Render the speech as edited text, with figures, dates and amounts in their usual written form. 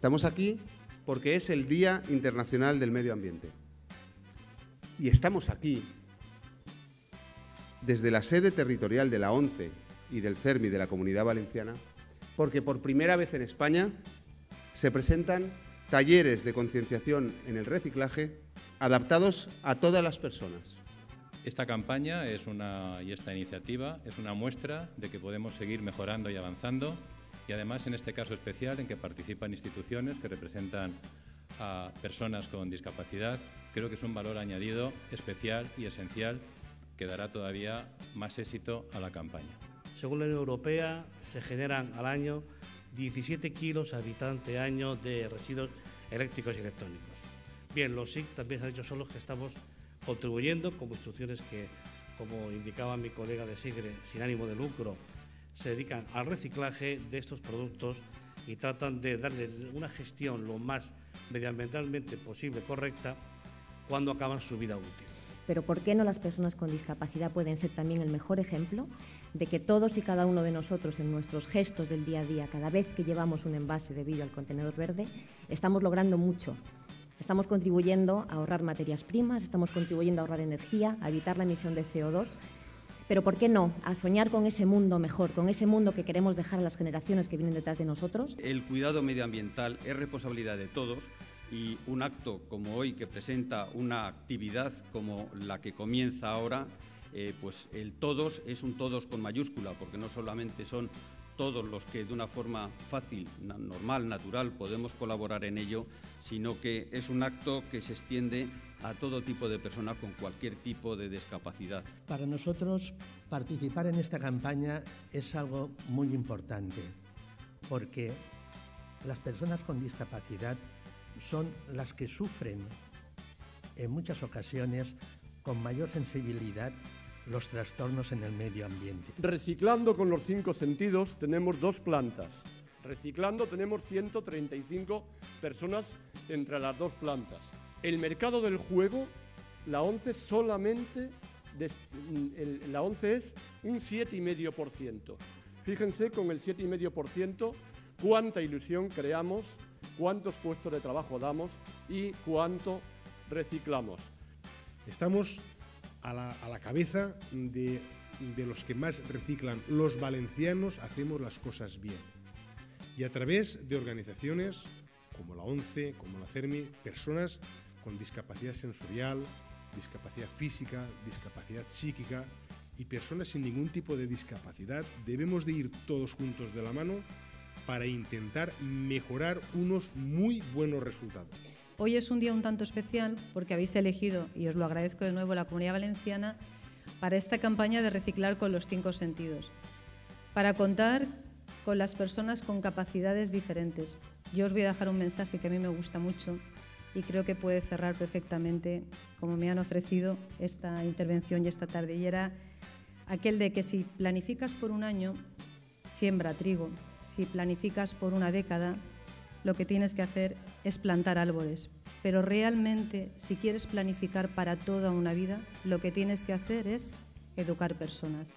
Estamos aquí porque es el Día Internacional del Medio Ambiente. Y estamos aquí desde la sede territorial de la ONCE y del CERMI de la Comunidad Valenciana, porque por primera vez en España se presentan talleres de concienciación en el reciclaje adaptados a todas las personas. Esta campaña y esta iniciativa es una muestra de que podemos seguir mejorando y avanzando, y además en este caso especial en que participan instituciones que representan a personas con discapacidad. Creo que es un valor añadido especial y esencial que dará todavía más éxito a la campaña. Según la Unión Europea, se generan al año 17 kilos habitante año de residuos eléctricos y electrónicos. Bien, los SIC también se han dicho, son los que estamos contribuyendo con instrucciones que, como indicaba mi colega de SIGRE, sin ánimo de lucro, se dedican al reciclaje de estos productos y tratan de darle una gestión lo más medioambientalmente posible, correcta, cuando acaban su vida útil. Pero ¿por qué no las personas con discapacidad pueden ser también el mejor ejemplo de que todos y cada uno de nosotros en nuestros gestos del día a día, cada vez que llevamos un envase de vidrio al contenedor verde, estamos logrando mucho? Estamos contribuyendo a ahorrar materias primas, estamos contribuyendo a ahorrar energía, a evitar la emisión de CO2, pero ¿por qué no? A soñar con ese mundo mejor, con ese mundo que queremos dejar a las generaciones que vienen detrás de nosotros. El cuidado medioambiental es responsabilidad de todos y un acto como hoy que presenta una actividad como la que comienza ahora, pues el todos es un todos con mayúscula, porque no solamente son todos los que de una forma fácil, normal, natural podemos colaborar en ello, sino que es un acto que se extiende a todo tipo de personas con cualquier tipo de discapacidad. Para nosotros participar en esta campaña es algo muy importante, porque las personas con discapacidad son las que sufren en muchas ocasiones con mayor sensibilidad los trastornos en el medio ambiente. Reciclando con los 5 sentidos tenemos 2 plantas. Reciclando tenemos 135 personas entre las 2 plantas. El mercado del juego, la ONCE solamente, la ONCE es un 7,5%. Fíjense con el 7,5% cuánta ilusión creamos, cuántos puestos de trabajo damos y cuánto reciclamos. Estamos a la cabeza de los que más reciclan. Los valencianos hacemos las cosas bien. Y a través de organizaciones como la ONCE, como la CERMI, personas con discapacidad sensorial, discapacidad física, discapacidad psíquica y personas sin ningún tipo de discapacidad, debemos de ir todos juntos de la mano para intentar mejorar unos muy buenos resultados. Hoy es un día un tanto especial porque habéis elegido, y os lo agradezco de nuevo, la Comunidad Valenciana para esta campaña de reciclar con los 5 sentidos, para contar con las personas con capacidades diferentes. Yo os voy a dejar un mensaje que a mí me gusta mucho y creo que puede cerrar perfectamente, como me han ofrecido esta intervención y esta tarde, y era aquel de que si planificas por un año, siembra trigo. Si planificas por una década, lo que tienes que hacer es plantar árboles. Pero realmente, si quieres planificar para toda una vida, lo que tienes que hacer es educar personas.